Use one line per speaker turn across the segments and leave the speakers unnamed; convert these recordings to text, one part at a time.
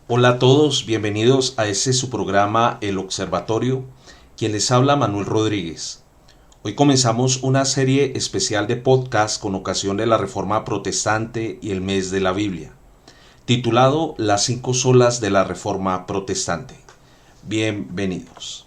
Hola a todos, bienvenidos a su programa El Observatorio, quien les habla Manuel Rodríguez. Hoy comenzamos una serie especial de podcast con ocasión de la Reforma Protestante y el mes de la Biblia, titulado Las 5 solas de la Reforma Protestante. Bienvenidos.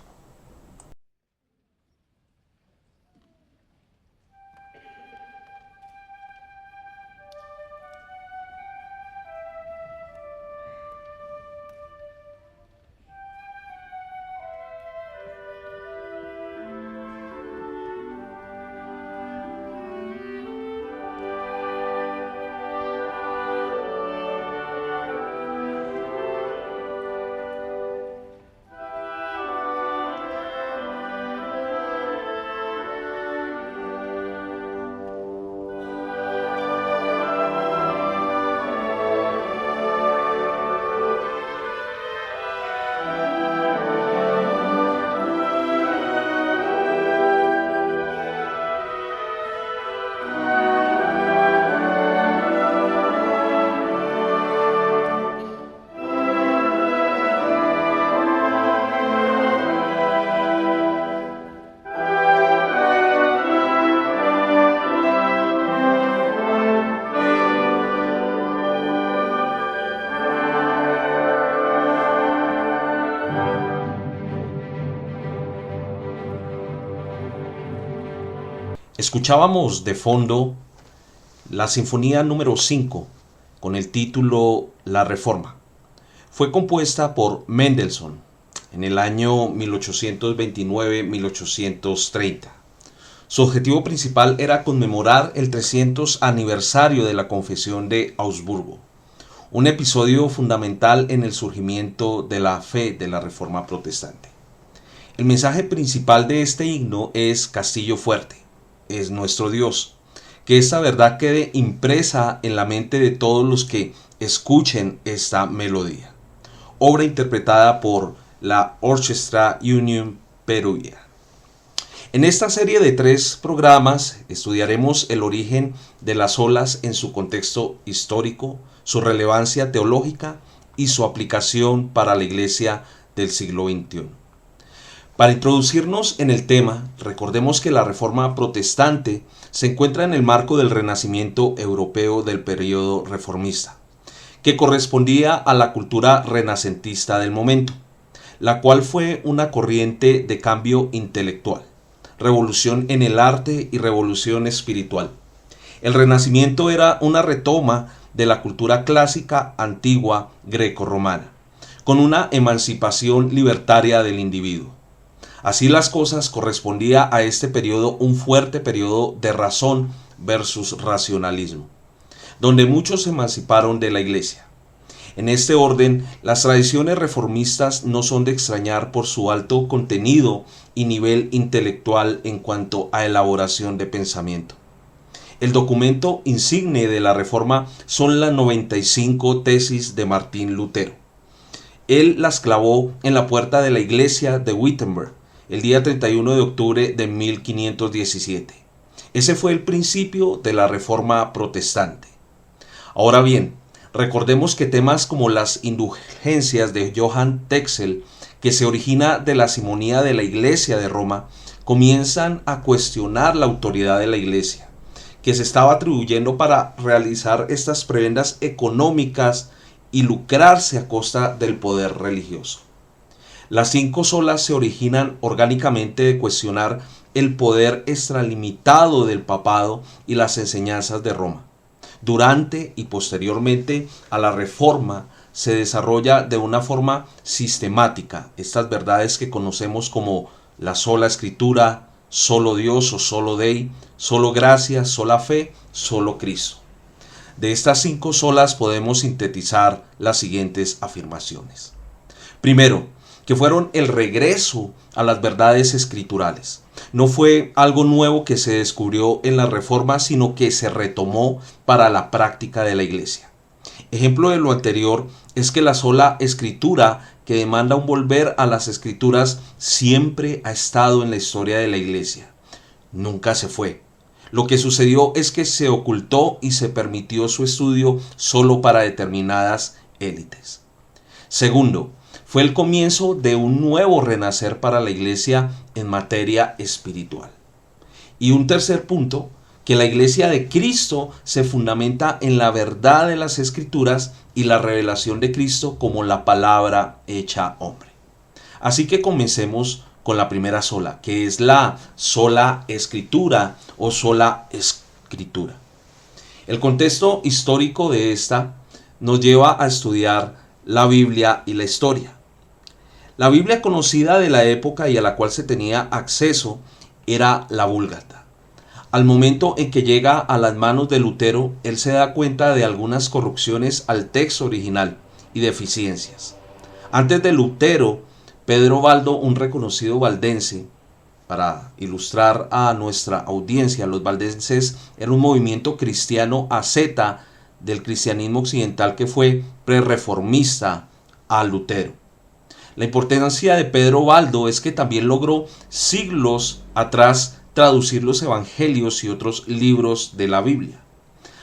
Escuchábamos de fondo la Sinfonía número 5 con el título La Reforma. Fue compuesta por Mendelssohn en el año 1829-1830. Su objetivo principal era conmemorar el 300 aniversario de la Confesión de Augsburgo, un episodio fundamental en el surgimiento de la fe de la Reforma Protestante. El mensaje principal de este himno es Castillo fuerte, es nuestro Dios. Que esta verdad quede impresa en la mente de todos los que escuchen esta melodía. Obra interpretada por la Orchestra Union Perugia. En esta serie de 3 programas estudiaremos el origen de las olas en su contexto histórico, su relevancia teológica y su aplicación para la Iglesia del siglo XXI. Para introducirnos en el tema, recordemos que la Reforma Protestante se encuentra en el marco del Renacimiento europeo del período reformista, que correspondía a la cultura renacentista del momento, la cual fue una corriente de cambio intelectual, revolución en el arte y revolución espiritual. El Renacimiento era una retoma de la cultura clásica antigua grecorromana, con una emancipación libertaria del individuo. Así las cosas, correspondía a este periodo un fuerte periodo de razón versus racionalismo, donde muchos se emanciparon de la Iglesia. En este orden, las tradiciones reformistas no son de extrañar por su alto contenido y nivel intelectual en cuanto a elaboración de pensamiento. El documento insigne de la Reforma son las 95 tesis de Martín Lutero. Él las clavó en la puerta de la iglesia de Wittenberg el día 31 de octubre de 1517. Ese fue el principio de la Reforma Protestante. Ahora bien, recordemos que temas como las indulgencias de Johann Tetzel, que se origina de la simonía de la Iglesia de Roma, comienzan a cuestionar la autoridad de la Iglesia, que se estaba atribuyendo para realizar estas prebendas económicas y lucrarse a costa del poder religioso. Las 5 solas se originan orgánicamente de cuestionar el poder extralimitado del papado y las enseñanzas de Roma. Durante y posteriormente a la Reforma se desarrolla de una forma sistemática estas verdades que conocemos como la sola Escritura, solo Dios o solo Dei, solo gracia, sola fe, solo Cristo. De estas 5 solas podemos sintetizar las siguientes afirmaciones. Primero, que fueron el regreso a las verdades escriturales. No fue algo nuevo que se descubrió en la Reforma, sino que se retomó para la práctica de la Iglesia. Ejemplo de lo anterior es que la sola Escritura, que demanda un volver a las Escrituras, siempre ha estado en la historia de la Iglesia. Nunca se fue. Lo que sucedió es que se ocultó y se permitió su estudio solo para determinadas élites. Segundo, fue el comienzo de un nuevo renacer para la iglesia en materia espiritual. Y un tercer punto, que la iglesia de Cristo se fundamenta en la verdad de las Escrituras y la revelación de Cristo como la palabra hecha hombre. Así que comencemos con la primera sola, que es la sola escritura o sola escritura. El contexto histórico de esta nos lleva a estudiar la Biblia y la historia. La Biblia conocida de la época y a la cual se tenía acceso era la Vulgata. Al momento en que llega a las manos de Lutero, él se da cuenta de algunas corrupciones al texto original y deficiencias. Antes de Lutero, Pedro Baldo, un reconocido valdense, para ilustrar a nuestra audiencia, los valdenses era un movimiento cristiano asceta del cristianismo occidental que fue prerreformista a Lutero. La importancia de Pedro Baldo es que también logró siglos atrás traducir los evangelios y otros libros de la Biblia.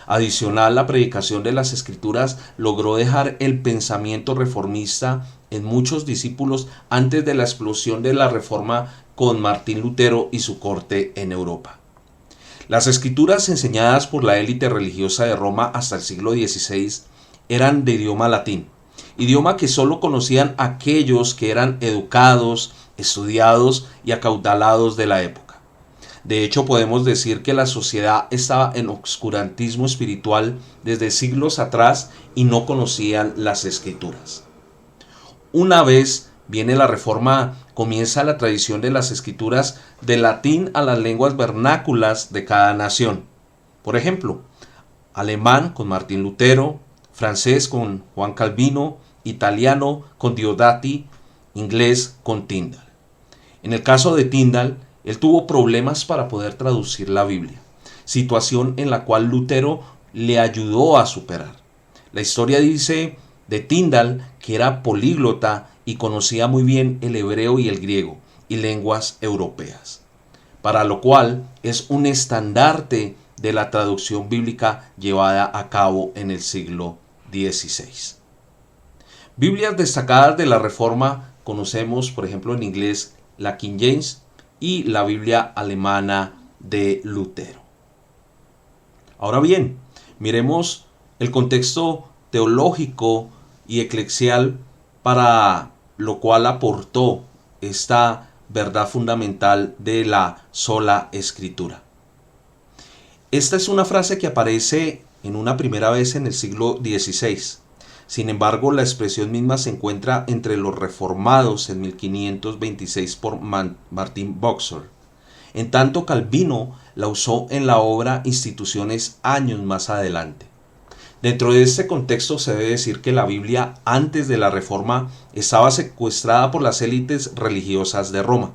Adicional, la predicación de las Escrituras logró dejar el pensamiento reformista en muchos discípulos antes de la explosión de la Reforma con Martín Lutero y su corte en Europa. Las Escrituras enseñadas por la élite religiosa de Roma hasta el siglo XVI eran de idioma latín, idioma que solo conocían aquellos que eran educados, estudiados y acaudalados de la época. De hecho, podemos decir que la sociedad estaba en obscurantismo espiritual desde siglos atrás y no conocían las Escrituras. Una vez viene la Reforma, comienza la tradición de las Escrituras del latín a las lenguas vernáculas de cada nación. Por ejemplo, alemán con Martín Lutero, francés con Juan Calvino, italiano con Diodati, inglés con Tyndall. En el caso de Tyndall, él tuvo problemas para poder traducir la Biblia, situación en la cual Lutero le ayudó a superar. La historia dice de Tyndall que era políglota y conocía muy bien el hebreo y el griego y lenguas europeas, para lo cual es un estandarte de la traducción bíblica llevada a cabo en el siglo XVI. Biblias destacadas de la Reforma conocemos, por ejemplo, en inglés la King James y la Biblia alemana de Lutero. Ahora bien, miremos el contexto teológico y eclesial para lo cual aportó esta verdad fundamental de la sola escritura. Esta es una frase que aparece en una primera vez en el siglo XVI. Sin embargo, la expresión misma se encuentra entre los reformados en 1526 por Martin Bucer. En tanto, Calvino la usó en la obra Instituciones años más adelante. Dentro de este contexto se debe decir que la Biblia antes de la Reforma estaba secuestrada por las élites religiosas de Roma.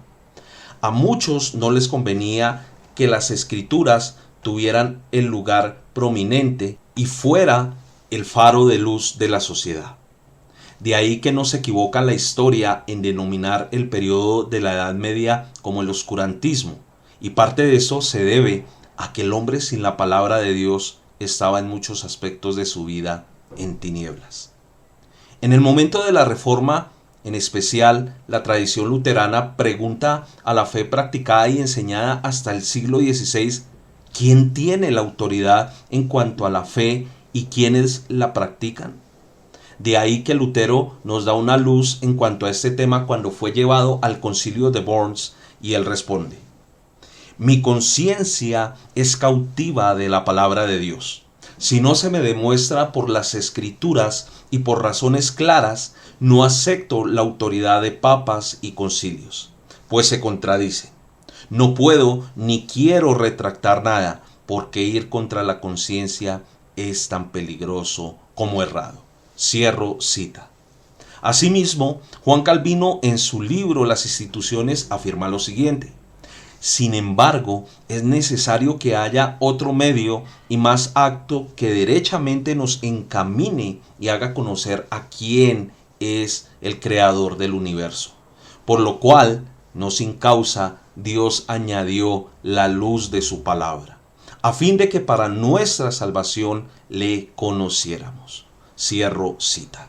A muchos no les convenía que las Escrituras tuvieran el lugar prominente y fuera el faro de luz de la sociedad. De ahí que no se equivoca la historia en denominar el periodo de la Edad Media como el oscurantismo, y parte de eso se debe a que el hombre sin la palabra de Dios estaba en muchos aspectos de su vida en tinieblas. En el momento de la Reforma, en especial la tradición luterana pregunta a la fe practicada y enseñada hasta el siglo XVI, ¿quién tiene la autoridad en cuanto a la fe y quiénes la practican? De ahí que Lutero nos da una luz en cuanto a este tema cuando fue llevado al concilio de Worms y él responde: mi conciencia es cautiva de la palabra de Dios. Si no se me demuestra por las Escrituras y por razones claras, no acepto la autoridad de papas y concilios, pues se contradicen. No puedo ni quiero retractar nada, porque ir contra la conciencia es tan peligroso como errado. Cierro cita. Asimismo, Juan Calvino en su libro Las Instituciones afirma lo siguiente: sin embargo, es necesario que haya otro medio y más acto que derechamente nos encamine y haga conocer a quién es el creador del universo. Por lo cual, no sin causa, Dios añadió la luz de su palabra, a fin de que para nuestra salvación le conociéramos. Cierro cita.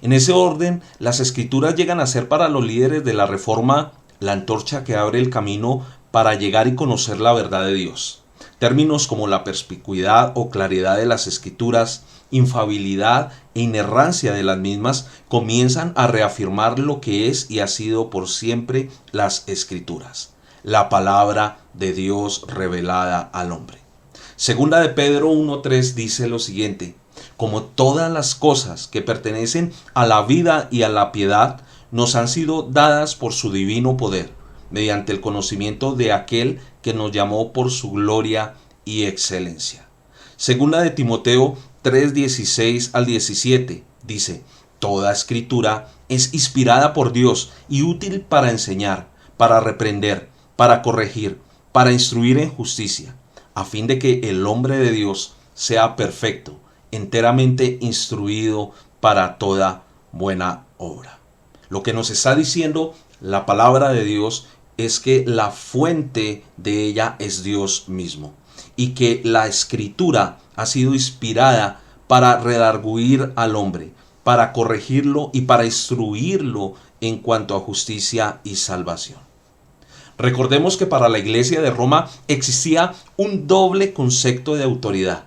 En ese orden, las escrituras llegan a ser para los líderes de la Reforma la antorcha que abre el camino para llegar y conocer la verdad de Dios. Términos como la perspicuidad o claridad de las escrituras, infabilidad e inerrancia de las mismas comienzan a reafirmar lo que es y ha sido por siempre las escrituras, la palabra de Dios revelada al hombre. Segunda de Pedro 1:3 dice lo siguiente: como todas las cosas que pertenecen a la vida y a la piedad nos han sido dadas por su divino poder, mediante el conocimiento de aquel que nos llamó por su gloria y excelencia. Segunda de Timoteo 3:16 al 17 dice: toda escritura es inspirada por Dios y útil para enseñar, para reprender, para corregir, para instruir en justicia, a fin de que el hombre de Dios sea perfecto, enteramente instruido para toda buena obra. Lo que nos está diciendo la palabra de Dios es que la fuente de ella es Dios mismo y que la escritura ha sido inspirada para redarguir al hombre, para corregirlo y para instruirlo en cuanto a justicia y salvación. Recordemos que para la iglesia de Roma existía un doble concepto de autoridad,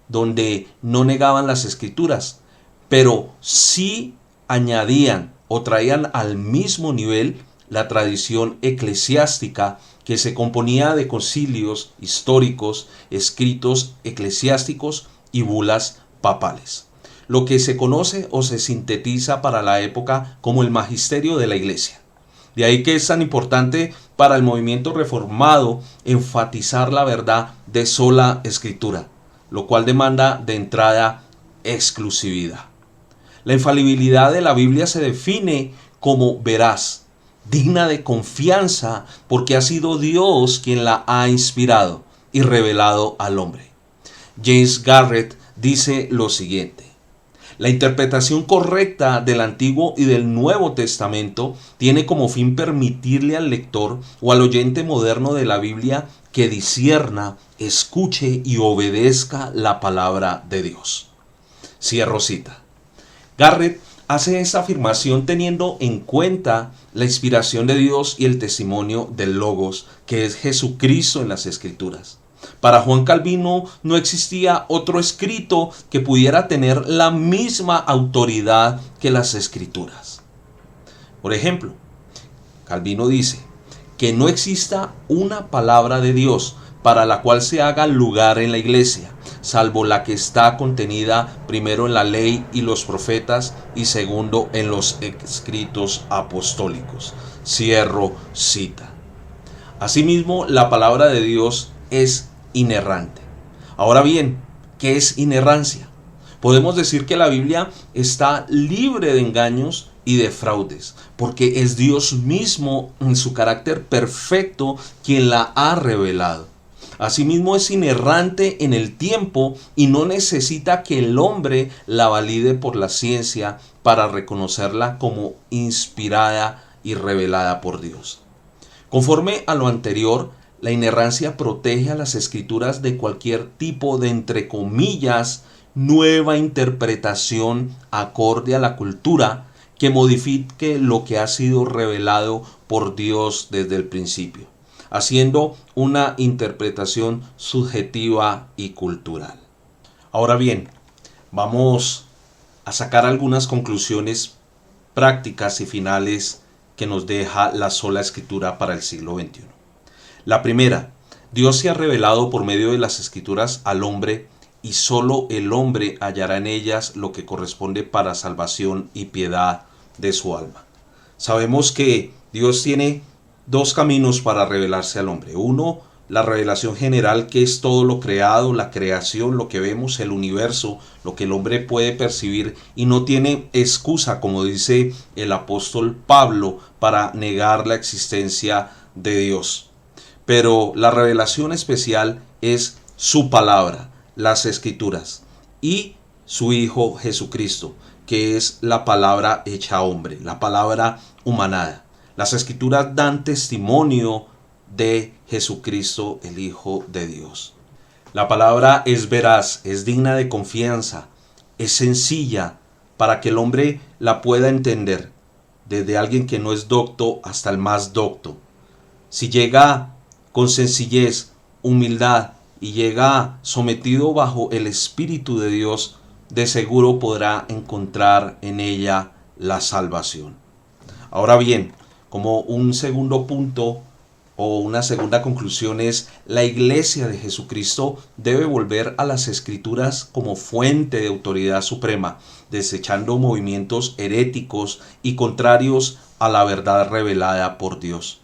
donde no negaban las escrituras, pero sí añadían o traían al mismo nivel la tradición eclesiástica, que se componía de concilios históricos, escritos eclesiásticos y bulas papales, lo que se conoce o se sintetiza para la época como el magisterio de la iglesia. De ahí que es tan importante para el movimiento reformado enfatizar la verdad de sola escritura, lo cual demanda de entrada exclusividad. La infalibilidad de la Biblia se define como veraz, digna de confianza, porque ha sido Dios quien la ha inspirado y revelado al hombre. James Garrett dice lo siguiente: la interpretación correcta del Antiguo y del Nuevo Testamento tiene como fin permitirle al lector o al oyente moderno de la Biblia que discierna, escuche y obedezca la palabra de Dios. Cierro cita. Garrett hace esa afirmación teniendo en cuenta la inspiración de Dios y el testimonio del Logos, que es Jesucristo en las Escrituras. Para Juan Calvino no existía otro escrito que pudiera tener la misma autoridad que las Escrituras. Por ejemplo, Calvino dice que no exista una palabra de Dios para la cual se haga lugar en la iglesia, salvo la que está contenida primero en la ley y los profetas y segundo en los escritos apostólicos. Cierro cita. Asimismo, la palabra de Dios es inerrante. Ahora bien, ¿qué es inerrancia? Podemos decir que la Biblia está libre de engaños y de fraudes, porque es Dios mismo en su carácter perfecto quien la ha revelado. Asimismo es inerrante en el tiempo y no necesita que el hombre la valide por la ciencia para reconocerla como inspirada y revelada por Dios. Conforme a lo anterior, la inerrancia protege a las escrituras de cualquier tipo de, entre comillas, nueva interpretación acorde a la cultura que modifique lo que ha sido revelado por Dios desde el principio, haciendo una interpretación subjetiva y cultural. Ahora bien, vamos a sacar algunas conclusiones prácticas y finales que nos deja la sola escritura para el siglo XXI. La primera: Dios se ha revelado por medio de las escrituras al hombre y solo el hombre hallará en ellas lo que corresponde para salvación y piedad de su alma. Sabemos que Dios tiene dos caminos para revelarse al hombre. Uno, la revelación general, que es todo lo creado, la creación, lo que vemos, el universo, lo que el hombre puede percibir y no tiene excusa, como dice el apóstol Pablo, para negar la existencia de Dios. Pero la revelación especial es su palabra, las escrituras, y su Hijo Jesucristo, que es la palabra hecha hombre, la palabra humanada. Las escrituras dan testimonio de Jesucristo, el Hijo de Dios. La palabra es veraz, es digna de confianza, es sencilla para que el hombre la pueda entender, desde alguien que no es docto hasta el más docto. Si llega con sencillez, humildad y llega sometido bajo el Espíritu de Dios, de seguro podrá encontrar en ella la salvación. Ahora bien, como un segundo punto o una segunda conclusión es, la Iglesia de Jesucristo debe volver a las Escrituras como fuente de autoridad suprema, desechando movimientos heréticos y contrarios a la verdad revelada por Dios.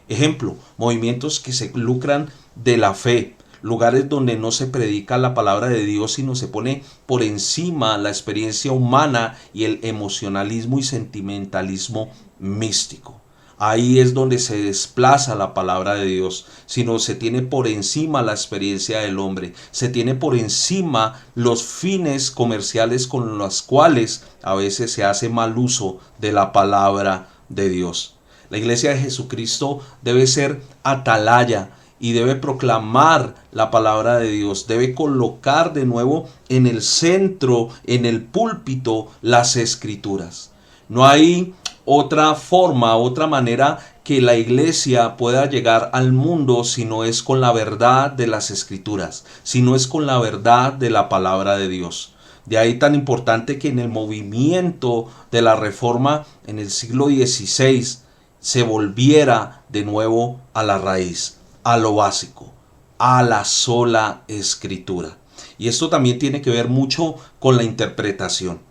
Ejemplo, movimientos que se lucran de la fe, lugares donde no se predica la palabra de Dios, sino se pone por encima la experiencia humana y el emocionalismo y sentimentalismo místico. Ahí es donde se desplaza la palabra de Dios, sino se tiene por encima la experiencia del hombre, se tiene por encima los fines comerciales con los cuales a veces se hace mal uso de la palabra de Dios. La Iglesia de Jesucristo debe ser atalaya y debe proclamar la palabra de Dios, debe colocar de nuevo en el centro, en el púlpito, las Escrituras. No hay otra forma, otra manera que la Iglesia pueda llegar al mundo si no es con la verdad de las Escrituras, si no es con la verdad de la palabra de Dios. De ahí tan importante que en el movimiento de la Reforma en el siglo XVI se volviera de nuevo a la raíz, a lo básico, a la sola Escritura. Y esto también tiene que ver mucho con la interpretación,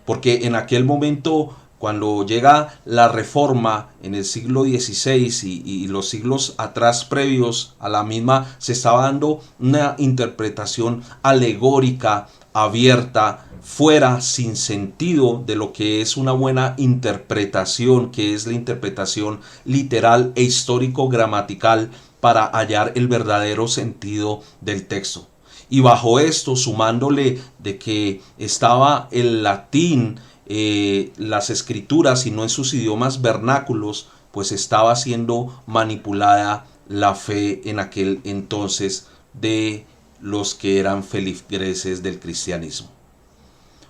porque en aquel momento, cuando llega la Reforma en el siglo XVI y los siglos atrás previos a la misma, se estaba dando una interpretación alegórica, abierta, fuera, sin sentido de lo que es una buena interpretación, que es la interpretación literal e histórico-gramatical para hallar el verdadero sentido del texto. Y bajo esto, sumándole de que estaba el latín, las escrituras y no en sus idiomas vernáculos, pues estaba siendo manipulada la fe en aquel entonces de los que eran feligreses del cristianismo.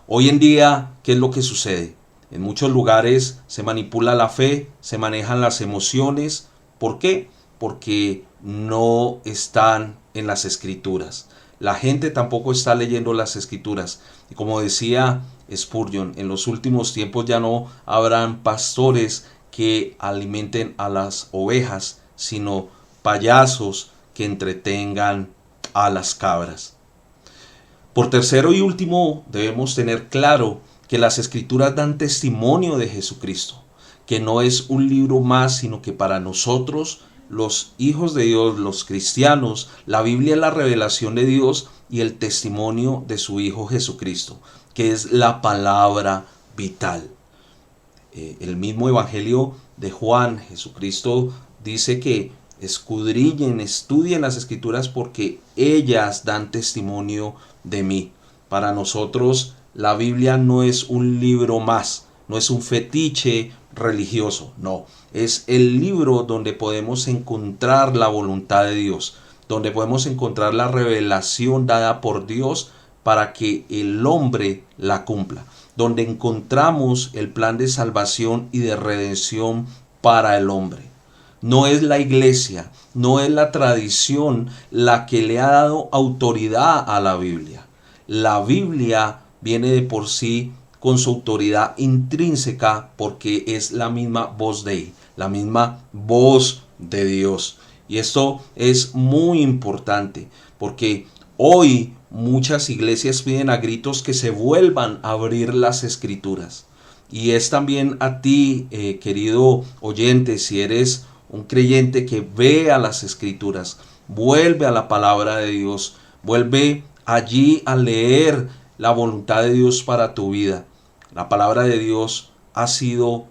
Hoy en día, ¿qué es lo que sucede? En muchos lugares se manipula la fe, se manejan las emociones. ¿Por qué? Porque no están en las Escrituras. La gente tampoco está leyendo las Escrituras. Y como decía Spurgeon, en los últimos tiempos ya no habrán pastores que alimenten a las ovejas, sino payasos que entretengan a las cabras. Por tercero y último, debemos tener claro que las Escrituras dan testimonio de Jesucristo, que no es un libro más, sino que para nosotros, los hijos de Dios, los cristianos, la Biblia es la revelación de Dios y el testimonio de su Hijo Jesucristo, que es la palabra vital. El mismo Evangelio de Juan, Jesucristo dice que escudriñen, estudien las Escrituras porque ellas dan testimonio de mí. Para nosotros la Biblia no es un libro más, no es un fetiche religioso, no, es el libro donde podemos encontrar la voluntad de Dios, donde podemos encontrar la revelación dada por Dios para que el hombre la cumpla, donde encontramos el plan de salvación y de redención para el hombre. No es la iglesia, no es la tradición la que le ha dado autoridad a la Biblia. La Biblia viene de por sí con su autoridad intrínseca porque es la misma voz de la misma voz de Dios. Y esto es muy importante porque hoy muchas iglesias piden a gritos que se vuelvan a abrir las Escrituras. Y es también a ti, querido oyente, si eres un creyente, que vea las Escrituras, vuelve a la palabra de Dios, vuelve allí a leer la voluntad de Dios para tu vida. La palabra de Dios ha sido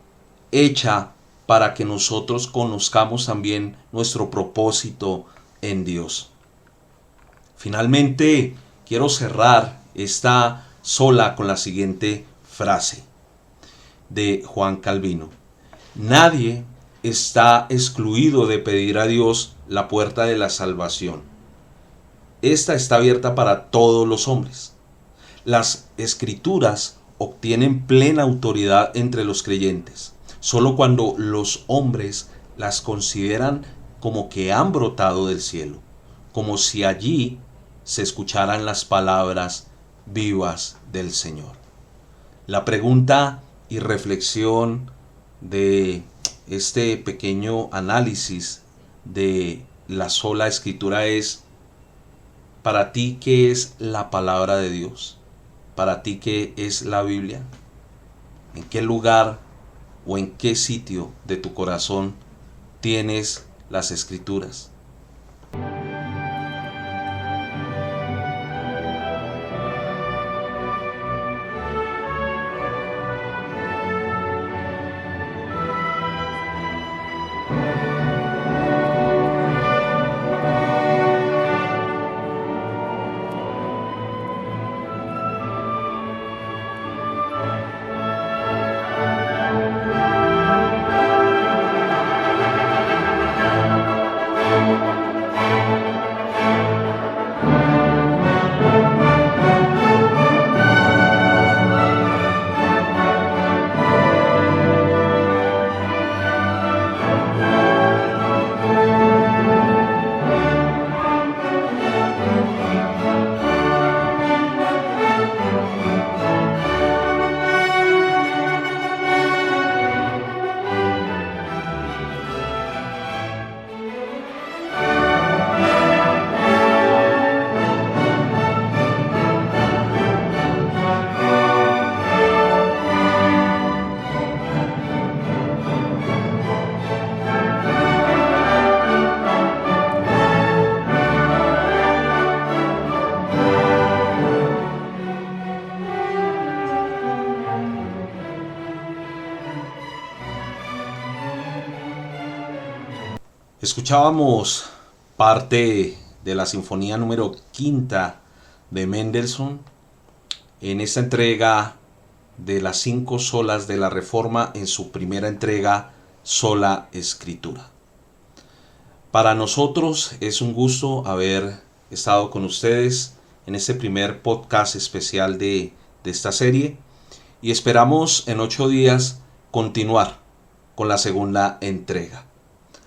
hecha para que nosotros conozcamos también nuestro propósito en Dios. Finalmente, quiero cerrar esta sola con la siguiente frase de Juan Calvino. Nadie está excluido de pedir a Dios la puerta de la salvación. Esta está abierta para todos los hombres. Las Escrituras obtienen plena autoridad entre los creyentes, solo cuando los hombres las consideran como que han brotado del cielo, como si allí se escucharan las palabras vivas del Señor. La pregunta y reflexión de este pequeño análisis de la sola escritura es: para ti, ¿qué es la palabra de Dios? Para ti, ¿qué es la Biblia? ¿En qué lugar o en qué sitio de tu corazón tienes las escrituras? Escuchábamos parte de la sinfonía número 5 de Mendelssohn en esta entrega de las 5 solas de la Reforma, en su primera entrega, Sola Escritura. Para nosotros es un gusto haber estado con ustedes en este primer podcast especial de esta serie, y esperamos en 8 días continuar con la segunda entrega.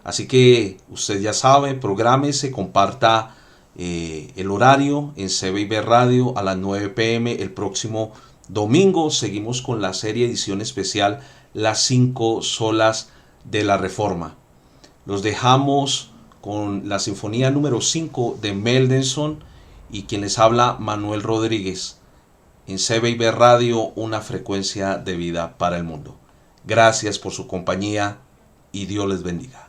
Así que usted ya sabe, prográmese, comparta el horario en CBIB Radio a las 9 p.m. el próximo domingo. Seguimos con la serie edición especial Las 5 solas de la Reforma. Los dejamos con la sinfonía número 5 de Mendelssohn y quien les habla, Manuel Rodríguez, en CBIB Radio, una frecuencia de vida para el mundo. Gracias por su compañía y Dios les bendiga.